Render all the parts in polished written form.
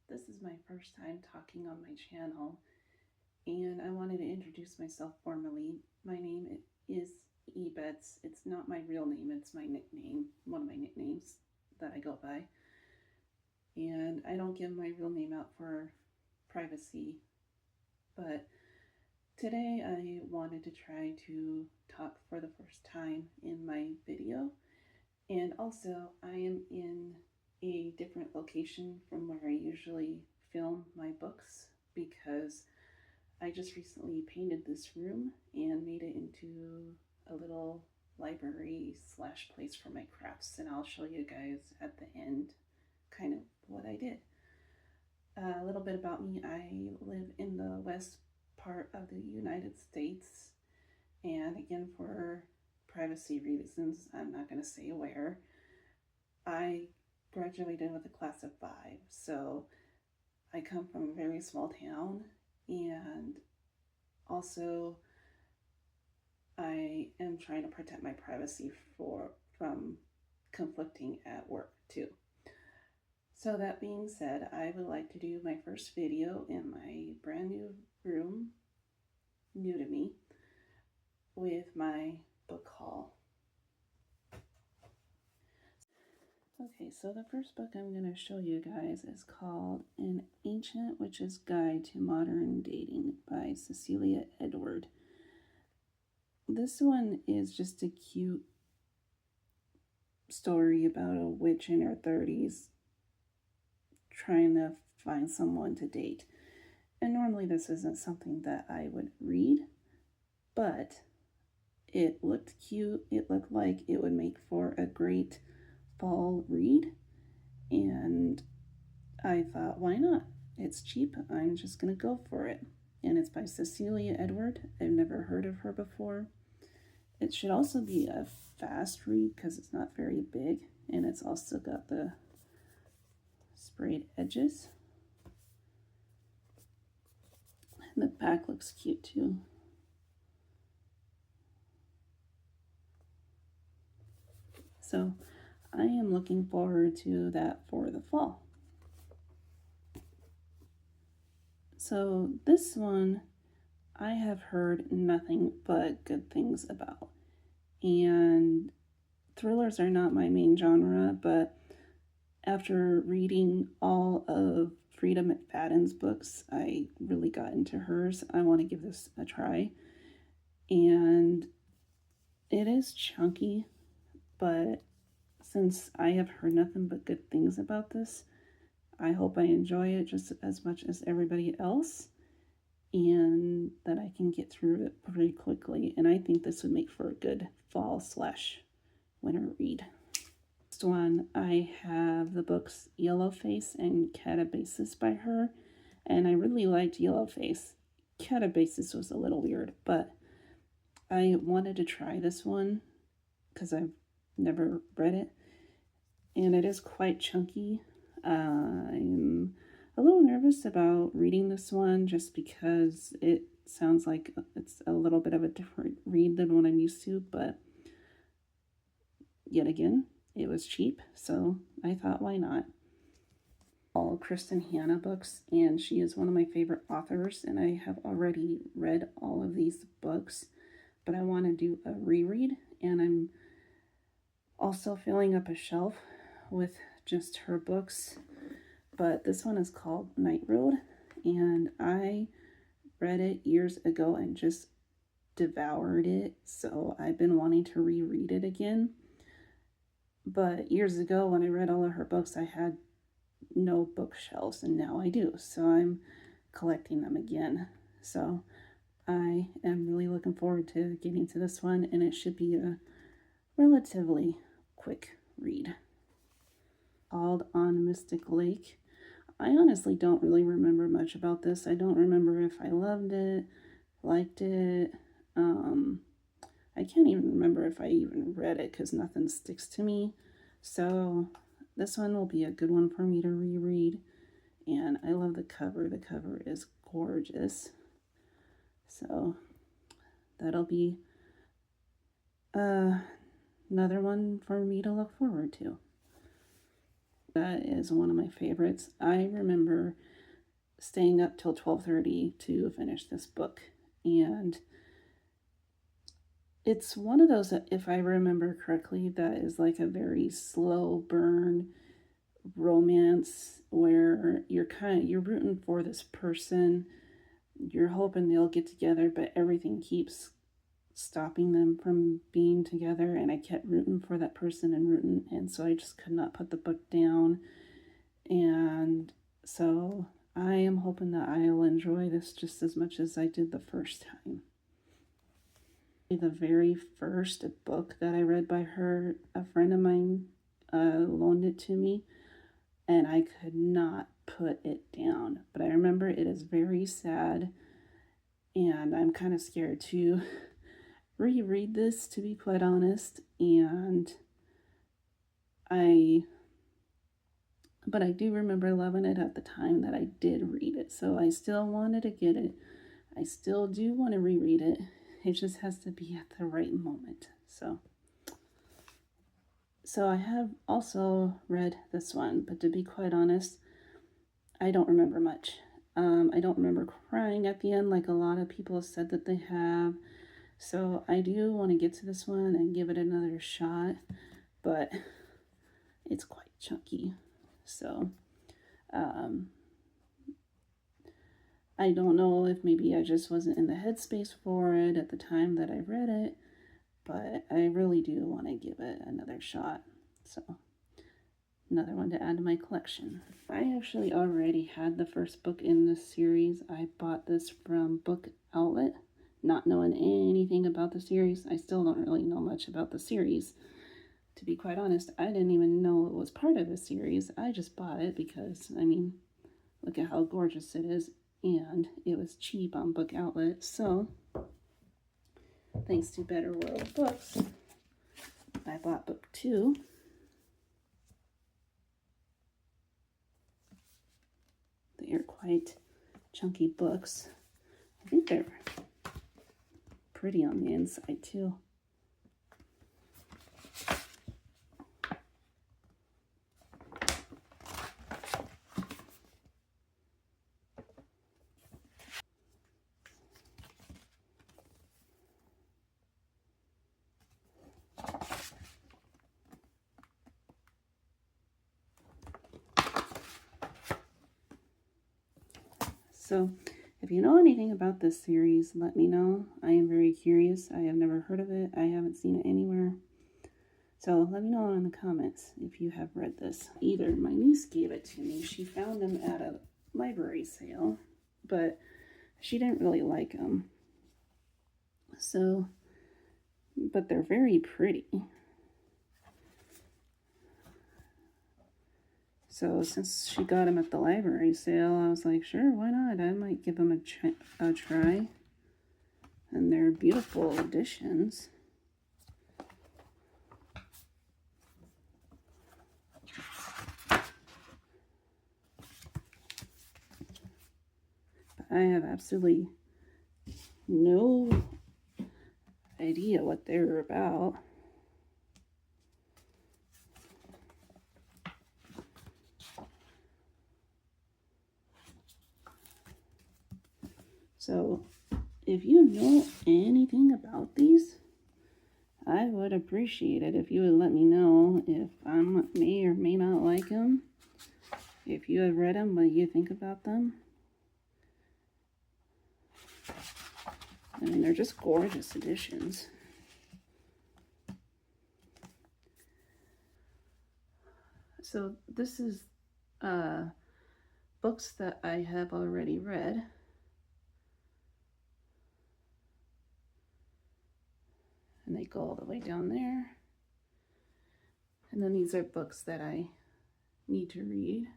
This is my first time talking on my channel, and I wanted to introduce myself formally. My name is Ebets. It's not my real name, it's my nickname, one of my nicknames that I go by. And I don't give my real name out for privacy, but today I wanted to try to talk for the first time in my video. And also, I am in a different location from where I usually film my books because I just recently painted this room and made it into a little library slash place for my crafts, and I'll show you guys at the end kind of what I did. A little bit about me. I live in the west part of the United States, and again, for privacy reasons, I'm not going to say where. I graduated with a class of 5, so I come from a very small town, and also I am trying to protect my privacy from conflicting at work too. So that being said, I would like to do my first video in my brand new room, new to me, with my book haul. Okay, so the first book I'm going to show you guys is called An Ancient Witch's Guide to Modern Dating by Cecilia Edward. This one is just a cute story about a witch in her 30s trying to find someone to date. And normally this isn't something that I would read, but it looked cute. It looked like it would make for a great fall read, and I thought, why not? It's cheap. I'm just gonna go for it. And it's by Cecilia Edward. I've never heard of her before. It should also be a fast read because it's not very big, and it's also got the sprayed edges. And the back looks cute too. So I am looking forward to that for the fall. So this one I have heard nothing but good things about. And thrillers are not my main genre, but after reading all of Frida McFadden's books, I really got into hers. I want to give this a try. And it is chunky, but since I have heard nothing but good things about this, I hope I enjoy it just as much as everybody else, and that I can get through it pretty quickly. And I think this would make for a good fall / winter read. Next one, I have the books Yellowface and Catabasis by her, and I really liked Yellowface. Catabasis was a little weird, but I wanted to try this one because I've never read it, and it is quite chunky. I'm a little nervous about reading this one just because it sounds like it's a little bit of a different read than what I'm used to, but yet again, it was cheap, so I thought, why not? All Kristen Hanna books, and she is one of my favorite authors, and I have already read all of these books, but I want to do a reread, and I'm also filling up a shelf with just her books. But this one is called Night Road, and I read it years ago and just devoured it, so I've been wanting to reread it again. But years ago, when I read all of her books, I had no bookshelves, and now I do, so I'm collecting them again. So I am really looking forward to getting to this one, and it should be a relatively quick read. Called On Mystic Lake. I honestly don't really remember much about this. I don't remember if I loved it, liked it. I can't even remember if I even read it because nothing sticks to me. So this one will be a good one for me to reread. And I love the cover. The cover is gorgeous. So that'll be another one for me to look forward to. That is one of my favorites. I remember staying up till 12:30 to finish this book, and it's one of those that, if I remember correctly, that is like a very slow burn romance where you're rooting for this person, you're hoping they'll get together, but everything keeps stopping them from being together, and I kept rooting for that person and rooting, and so I just could not put the book down. And so I am hoping that I'll enjoy this just as much as I did the first time. The very first book that I read by her, a friend of mine loaned it to me, and I could not put it down. But I remember it is very sad, and I'm kind of scared to reread this, to be quite honest. But I do remember loving it at the time that I did read it, so I still wanted to get it. I still do want to reread it. It just has to be at the right moment. So I have also read this one, but to be quite honest, I don't remember much. I don't remember crying at the end like a lot of people have said that they have. So I do want to get to this one and give it another shot, but it's quite chunky. So I don't know if maybe I just wasn't in the headspace for it at the time that I read it, but I really do want to give it another shot. So another one to add to my collection. I actually already had the first book in this series. I bought this from Book Outlet, not knowing anything about the series. I still don't really know much about the series. To be quite honest, I didn't even know it was part of a series. I just bought it because, I mean, look at how gorgeous it is, and it was cheap on Book Outlet. So, thanks to Better World Books, I bought book 2. They are quite chunky books. I think they're pretty on the inside too. So if you know anything about this series, let me know. I am very curious. I have never heard of it. I haven't seen it anywhere. So let me know in the comments if you have read this. Either my niece gave it to me. She found them at a library sale, but she didn't really like them. So, but they're very pretty. So since she got them at the library sale, I was like, sure, why not? I might give them a try. And they're beautiful editions. But I have absolutely no idea what they're about. So if you know anything about these, I would appreciate it if you would let me know if I may or may not like them. If you have read them, what you think about them. I mean, they're just gorgeous editions. So this is books that I have already read. And they go all the way down there. And then these are books that I need to read.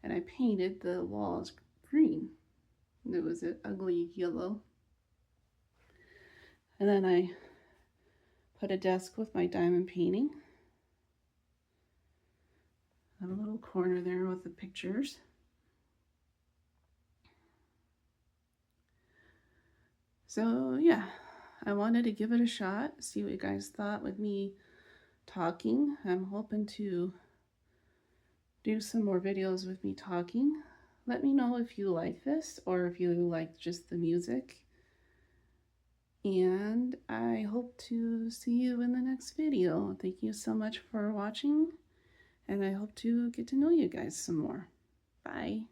And I painted the walls green. It was an ugly yellow. And then I put a desk with my diamond painting. I have a little corner there with the pictures. So yeah, I wanted to give it a shot, see what you guys thought with me talking. I'm hoping to do some more videos with me talking. Let me know if you like this or if you like just the music. And I hope to see you in the next video. Thank you so much for watching, and I hope to get to know you guys some more. Bye.